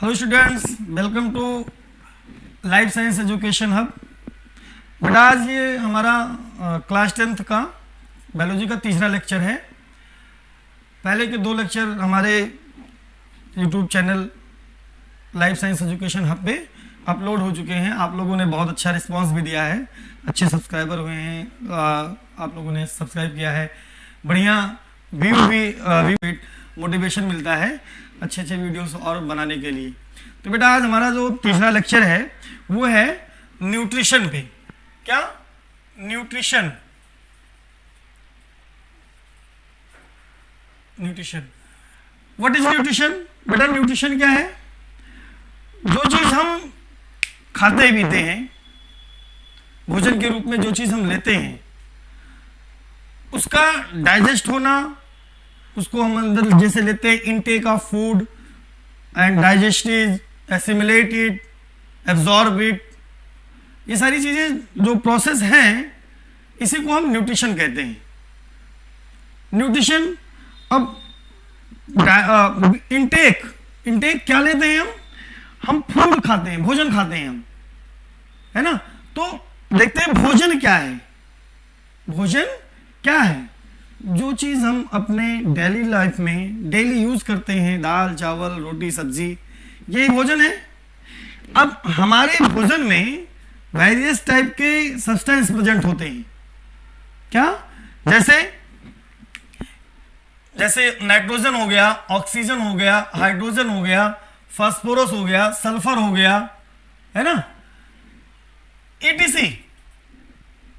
Hello students, welcome to life science education hub. बेटा आज ये हमारा क्लास 10th का बायोलॉजी का तीसरा लेक्चर है। पहले के दो लेक्चर हमारे YouTube channel life science education hub पे अपलोड हो चुके हैं। आप लोगों ने बहुत अच्छा रिस्पांस भी दिया है, अच्छे सब्सक्राइबर हुए हैं, आप लोगों ने सब्सक्राइब किया है, बढ़िया व्यू भी मोटिवेशन मिलता है अच्छे अच्छे वीडियोस और बनाने के लिए। तो बेटा आज हमारा जो तीसरा लेक्चर है वो है न्यूट्रिशन पे। क्या? Nutrition. Nutrition, what is nutrition? बेटा न्यूट्रिशन क्या है? जो चीज हम खाते पीते हैं, भोजन के रूप में जो चीज हम लेते हैं, उसका डाइजेस्ट होना, उसको हम अंदर जैसे लेते हैं intake of food and digest it, assimilate it, absorb it, ये सारी चीजें जो प्रोसेस हैं इसी को हम न्यूट्रिशन कहते हैं। न्यूट्रिशन अब इनटेक क्या लेते हैं हम फूड खाते हैं, भोजन खाते हैं हम, है ना। तो देखते हैं भोजन क्या है। भोजन क्या है? जो चीज हम अपने डेली लाइफ में डेली यूज करते हैं, दाल चावल रोटी सब्जी, यही भोजन है। अब हमारे भोजन में वेरियस टाइप के सब्सटेंस प्रेजेंट होते हैं। क्या? जैसे नाइट्रोजन हो गया, ऑक्सीजन हो गया, हाइड्रोजन हो गया, फास्फोरस हो गया, सल्फर हो गया, है ना, ETC,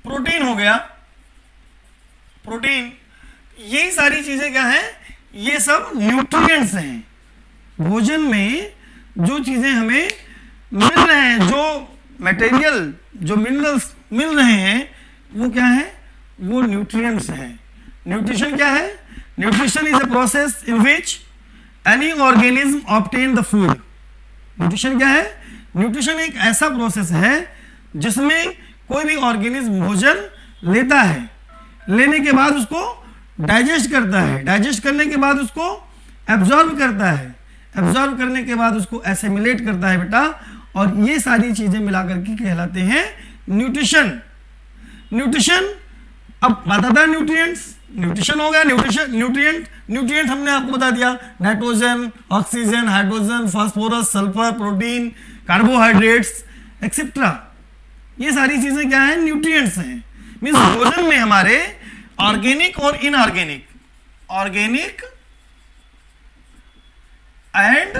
प्रोटीन हो गया, प्रोटीन, यही सारी चीजें क्या हैं? ये सब न्यूट्रिएंट्स हैं। भोजन में जो चीजें हमें मिल रहे हैं, जो मटेरियल, जो मिनरल्स मिल रहे हैं, वो क्या है? वो न्यूट्रिएंट्स हैं। न्यूट्रिशन क्या है? Nutrition is a process in which any organism obtain the food. Nutrition क्या है? न्यूट्रिशन एक ऐसा प्रोसेस है जिसमें कोई भी ऑर्गेनिज्म भोजन लेता है, लेने के बाद उसको डाइजेस्ट करता है, डाइजेस्ट करने के बाद उसको एब्जॉर्ब करता है, एब्जॉर्ब करने के बाद उसको एसिमिलेट करता है बेटा, और ये सारी चीजें मिलाकर के कहलाते हैं न्यूट्रिशन। न्यूट्रिशन अब बताता है न्यूट्रिएंट्स। न्यूट्रिशन हो गया, न्यूट्रिएंट हमने आपको बता दिया, nitrogen, oxygen, hydrogen, phosphorus, sulphur, protein, carbohydrates etcetera, ये सारी चीजें क्या है? न्यूट्रिएंट्स हैं। मीन्स भोजन में हमारे ऑर्गेनिक और इनऑर्गेनिक, ऑर्गेनिक एंड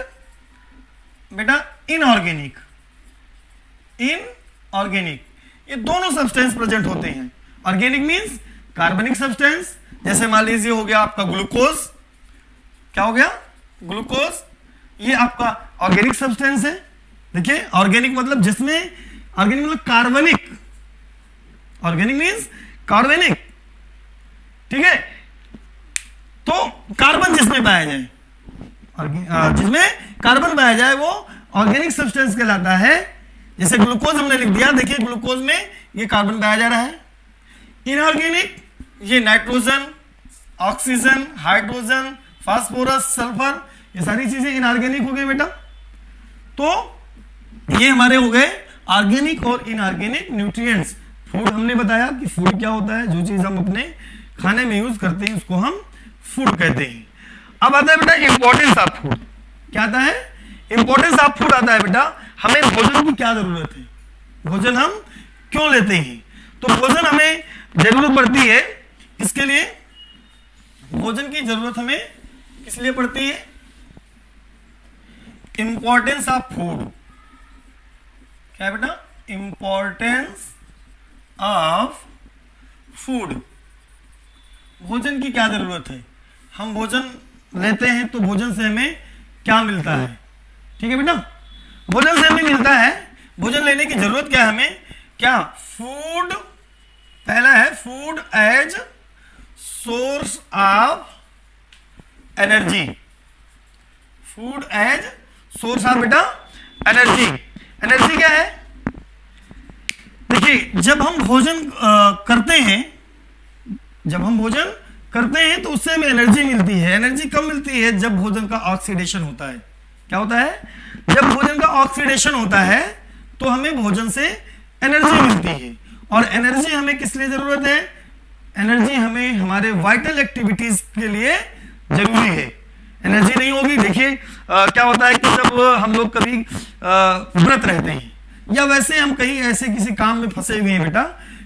बेटा इनऑर्गेनिक, ये दोनों सब्सटेंस प्रेजेंट होते हैं। ऑर्गेनिक मींस कार्बनिक सब्सटेंस, जैसे मान लीजिए हो गया आपका ग्लूकोज। क्या हो गया? ग्लूकोज, ये आपका ऑर्गेनिक सब्सटेंस है। देखिए ऑर्गेनिक मतलब जिसमें, ऑर्गेनिक मतलब कार्बनिक, ऑर्गेनिक मींस कार्बनिक, ठीक है। तो कार्बन जिसमें पाया जाए, जिसमें कार्बन पाया जाए वो ऑर्गेनिक सब्सटेंस कहलाता है। जैसे ग्लूकोज हमने लिख दिया, देखिए ग्लूकोज में ये कार्बन पाया जा रहा है। इनऑर्गेनिक, ये nitrogen, oxygen, hydrogen, phosphorus, sulphur, ये सारी चीजें इनऑर्गेनिक हो गई बेटा। तो ये हमारे हो गए ऑर्गेनिक और इनऑर्गेनिक न्यूट्रिएंट्स। फूड हमने बताया कि फूड क्या होता है, जो चीज हम अपने खाने में यूज करते हैं उसको हम फूड कहते हैं। अब आता है बेटा इंपॉर्टेंस ऑफ फूड। क्या आता है? इंपॉर्टेंस ऑफ फूड आता है बेटा, हमें भोजन की क्या जरूरत है, भोजन हम क्यों लेते हैं। तो भोजन हमें जरूरत पड़ती है, किसके लिए? भोजन की जरूरत हमें किस लिए पड़ती है? Importance of food. क्या है बेटा? Importance of food. भोजन की क्या जरूरत है? हम भोजन लेते हैं तो भोजन से हमें क्या मिलता है? ठीक है बेटा, भोजन से हमें मिलता है, भोजन लेने की जरूरत क्या है हमें? क्या? फूड, पहला है food as source of energy. Food as source of बेटा एनर्जी। एनर्जी क्या है? देखिए जब हम भोजन करते हैं, जब हम भोजन करते हैं तो उससे हमें एनर्जी मिलती है। एनर्जी कब मिलती है? जब भोजन का ऑक्सीडेशन होता है। क्या होता है, जब भोजन का ऑक्सीडेशन होता है तो हमें भोजन से एनर्जी मिलती है। और एनर्जी हमें किस लिए जरूरत है, एनर्जी हमें हमारे वाइटल एक्टिविटीज के लिए जरूरी है। एनर्जी नहीं होगी, देखिए क्या होता है कि जब हम लोग कभी व्रत रहते हैं या वैसे हम कहीं ऐसे किसी काम में फंसे हुए हैं बेटा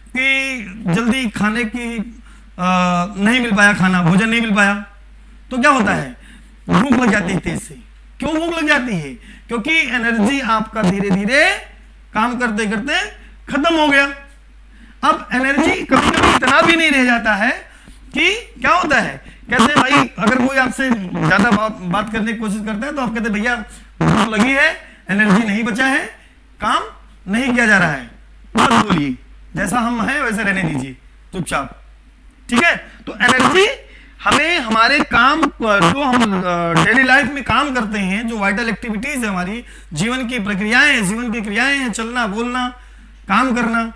कि जल्दी खाने की नहीं मिल पाया, खाना भोजन नहीं मिल पाया, तो क्या होता है, भूख लग जाती है तेज से। क्यों भूख लग जाती है, क्योंकि एनर्जी आपका धीरे धीरे काम करते करते खत्म हो गया। अब एनर्जी कभी कभी इतना भी नहीं रह जाता है कि क्या होता है, कहते हैं भाई अगर कोई आपसे ज्यादा बात करने की कोशिश करता है तो आप कहते हैं भैया भूख लगी है, एनर्जी नहीं बचा है, काम नहीं किया जा रहा है, बस बोलिए, जैसा हम हैं वैसे रहने दीजिए चुपचाप, ठीक है। तो एनर्जी हमें हमारे काम जो हम डेली लाइफ में काम करते हैं, जो वाइटल एक्टिविटीज है हमारी जीवन की प्रक्रियाएं, जीवन की क्रियाएं हैं, चलना बोलना काम करना,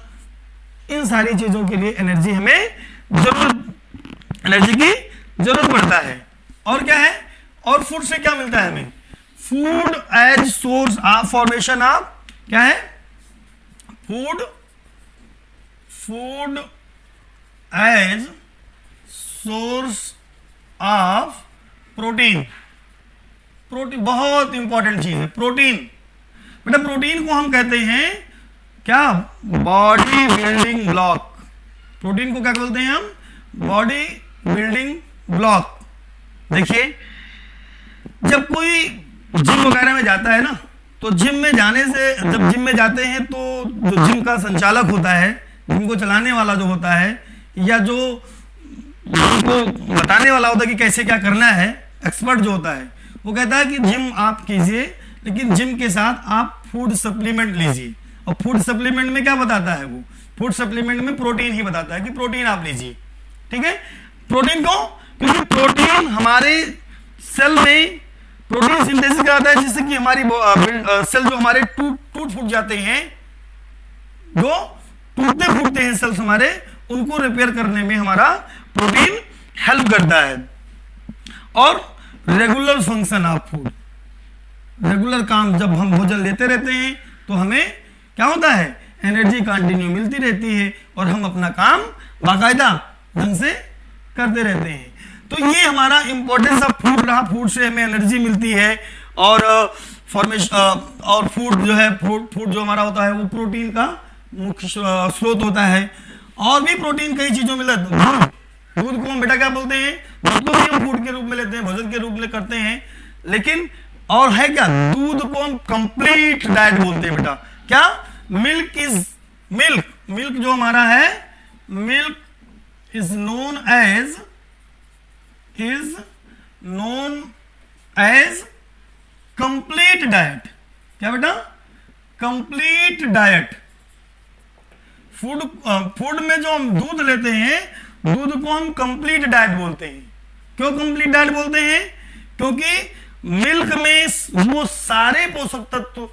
इन सारी चीजों के लिए एनर्जी हमें एनर्जी की जरूरत पड़ता है। और क्या है, और फूड से क्या मिलता है हमें, food as source of formation of, क्या है, food as source of protein. Protein बहुत इंपॉर्टेंट चीज है, प्रोटीन। बेटा प्रोटीन को हम कहते हैं क्या, बॉडी बिल्डिंग ब्लॉक। प्रोटीन को क्या बोलते हैं हम, बॉडी बिल्डिंग ब्लॉक। देखिए जब कोई जिम वगैरह में जाता है ना, तो जिम में जाने से, जब जिम में जाते हैं तो जो जिम का संचालक होता है, जिम को चलाने वाला जो होता है, या जो जिनको बताने वाला होता है कि कैसे क्या करना है, एक्सपर्ट जो होता है, वो कहता है कि जिम आप कीजिए लेकिन जिम के साथ आप फूड सप्लीमेंट लीजिए। और फूड सप्लीमेंट में क्या बताता है वो, फूड सप्लीमेंट में प्रोटीन ही बताता है कि प्रोटीन आप लीजिए, ठीक है। प्रोटीन को, क्योंकि प्रोटीन हमारे सेल में प्रोटीन सिंथेसिस कराता है, जिससे कि हमारी सेल जो हमारे टूट फूट जाते हैं, जो टूटते फूटते हैं सेल्स हमारे, उनको रिपेयर करने में हमारा प्रोटीन हेल्प करता है। और regular function of food, regular काम जब हम भोजन लेते रहते हैं तो हमें क्या होता है, एनर्जी कंटिन्यू मिलती रहती है और हम अपना काम बाकायदा ढंग से करते रहते हैं। तो ये हमारा इंपॉर्टेंस ऑफ फूड रहा, फूड से हमें एनर्जी मिलती है। और फॉर्मेशन और फूड जो है, फूड जो हमारा होता है वो प्रोटीन का मुख्य स्रोत होता है। और भी प्रोटीन कई चीजों में मिलता है। दूध को हम बेटा क्या बोलते हैं, दूध को भी हम फूड के रूप में लेते हैं, भोजन के रूप में करते हैं, लेकिन और है क्या, दूध को हम कंप्लीट डाइट बोलते हैं बेटा। क्या, मिल्क इज मिल्क जो हमारा है, milk is known as complete diet. क्या बेटा, कंप्लीट डाइट। फूड में जो हम दूध लेते हैं, दूध को हम कंप्लीट डाइट बोलते हैं। क्यों कंप्लीट डाइट बोलते हैं, क्योंकि मिल्क में वो सारे पोषक तत्व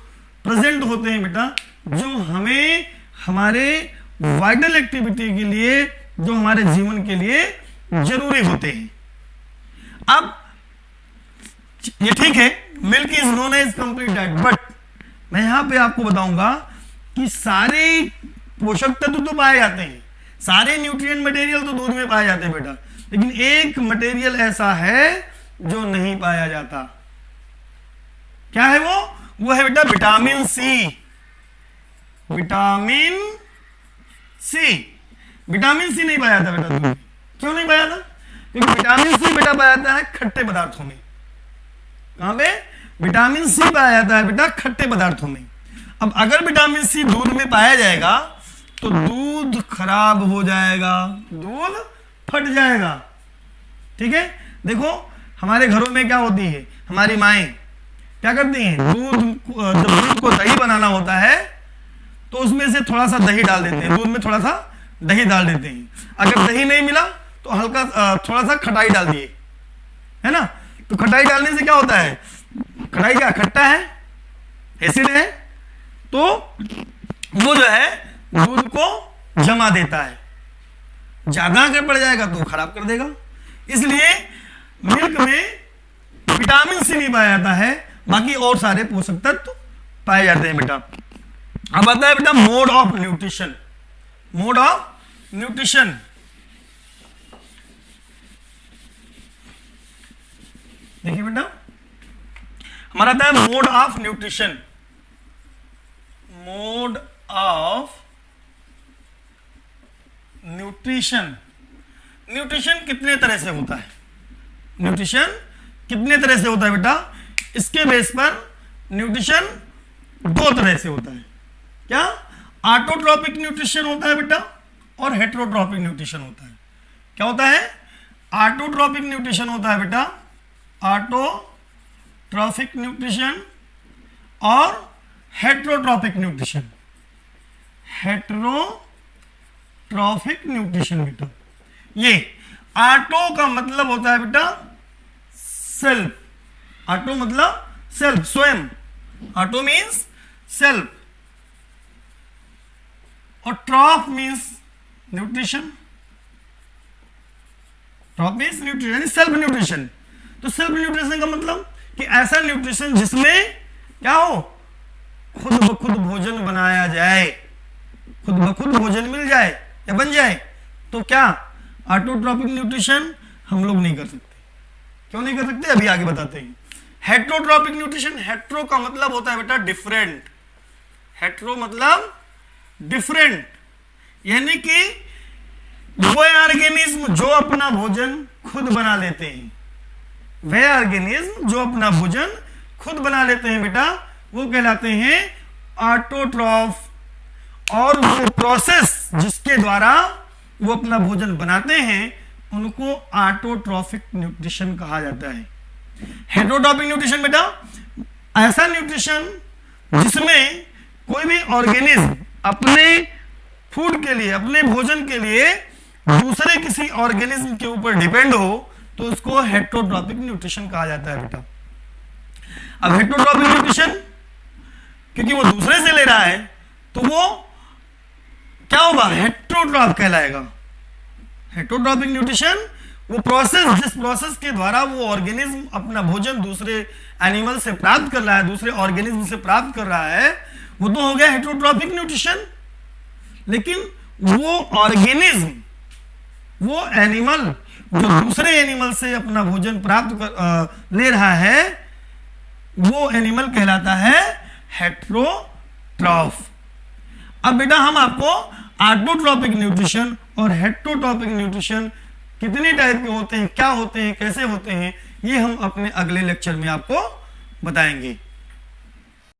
प्रेजेंट होते हैं बेटा जो हमें हमारे वाइटल एक्टिविटी के लिए, जो हमारे जीवन के लिए जरूरी होते हैं। अब ये ठीक है, milk is known as complete diet, but मैं यहां पे आपको बताऊंगा कि सारे पोषक तत्व तो पाए जाते हैं, सारे न्यूट्रिएंट मटेरियल तो दूध में पाए जाते हैं बेटा, लेकिन एक मटेरियल ऐसा है जो नहीं पाया जाता। क्या है वो है बेटा विटामिन सी। विटामिन सी नहीं पाया जाता बेटा दूध में। क्यों नहीं पाया जाता, क्योंकि विटामिन सी बेटा पाया जाता है खट्टे पदार्थों में। कहां पे, विटामिन सी पाया जाता है बेटा खट्टे पदार्थों में। अब अगर विटामिन सी दूध में पाया जाएगा तो दूध खराब हो जाएगा, दूध फट जाएगा, ठीक है। देखो हमारे घरों में क्या होती है, हमारी माएं क्या करती हैं, जब दूध को दही बनाना होता है तो उसमें से थोड़ा सा दही डाल देते हैं, दूध में थोड़ा सा दही डाल देते हैं। अगर दही नहीं मिला तो हल्का थोड़ा सा खटाई डाल दिए, है ना। तो खटाई डालने से क्या होता है, खटाई क्या, खट्टा है, एसिड है, तो वो जो है दूध को जमा देता है। ज्यादा अगर पड़ जाएगा तो खराब कर देगा। इसलिए मिल्क में विटामिन सी नहीं पाया जाता है, बाकी और सारे पोषक तत्व पाए जाते हैं बेटा। अब आता है बेटा mode of nutrition. Mode of nutrition, देखिए बेटा हमारा आता है mode of nutrition. Mode of nutrition, nutrition कितने तरह से होता है? न्यूट्रिशन कितने तरह से होता है बेटा? इसके बेस पर न्यूट्रिशन दो तरह से होता है। क्या? ऑटोट्रॉपिक न्यूट्रिशन होता है बेटा और हेटेरोट्रॉपिक न्यूट्रिशन होता है। क्या होता है? ऑटोट्रॉपिक न्यूट्रिशन होता है बेटा, ऑटोट्रॉपिक न्यूट्रिशन, और हेटेरोट्रॉपिक न्यूट्रिशन, हेटेरोट्रॉपिक न्यूट्रिशन बेटा। ये ऑटो का मतलब होता है बेटा सेल्फ, ऑटो मतलब सेल्फ, स्वयं, ऑटो मीन्स सेल्फ, और ट्रॉफ मीन्स न्यूट्रिशन, ट्रॉफ मीन्स न्यूट्रिशन यानी सेल्फ न्यूट्रिशन। तो सेल्फ न्यूट्रिशन का मतलब कि ऐसा न्यूट्रिशन जिसमें क्या हो, खुद ब खुद भोजन बनाया जाए, खुद ब खुद भोजन मिल जाए या बन जाए। तो क्या ऑटोट्रॉपिक न्यूट्रिशन हम लोग नहीं कर सकते। क्यों नहीं कर सकते? अभी आगे बताते हैं। हेटेरोट्रॉपिक न्यूट्रिशन, हेटेरो का मतलब होता है बेटा डिफरेंट, हेटेरो मतलब डिफरेंट, यानी कि वो ऑर्गेनिज्म जो अपना भोजन खुद बना लेते हैं, वे ऑर्गेनिज्म जो अपना भोजन खुद बना लेते हैं बेटा, वो कहलाते हैं ऑटोट्रॉफ। और वो प्रोसेस जिसके द्वारा वो अपना भोजन बनाते हैं उनको ऑटोट्रॉफिक न्यूट्रिशन कहा जाता है। हेटेरोट्रॉपिक न्यूट्रिशन बेटा ऐसा न्यूट्रिशन जिसमें कोई भी ऑर्गेनिज्म अपने फूड के लिए, अपने भोजन के लिए दूसरे किसी ऑर्गेनिज्म के ऊपर डिपेंड हो, तो उसको हेटेरोट्रॉपिक न्यूट्रिशन कहा जाता है बेटा। अब हेटेरोट्रॉपिक न्यूट्रिशन क्योंकि वो दूसरे से ले रहा है तो वो क्या होगा? हेटेरोट्रॉफ कहलाएगा। हेटेरोट्रॉपिक न्यूट्रिशन वो प्रोसेस, जिस प्रोसेस के द्वारा वो ऑर्गेनिज्म अपना भोजन दूसरे एनिमल से प्राप्त कर रहा है, दूसरे ऑर्गेनिज्म से प्राप्त कर रहा है, वो तो हो गया हेटेरोट्रॉपिक न्यूट्रिशन। लेकिन वो ऑर्गेनिज्म, वो एनिमल जो दूसरे एनिमल से अपना भोजन प्राप्त ले रहा है, वो एनिमल कहलाता है हेटेरोट्रॉफ। अब बेटा हम आपको ऑटोट्रॉपिक न्यूट्रिशन और हेटेरोट्रॉपिक न्यूट्रिशन कितने टाइप के होते हैं, क्या होते हैं, कैसे होते हैं, ये हम अपने अगले लेक्चर में आपको बताएंगे।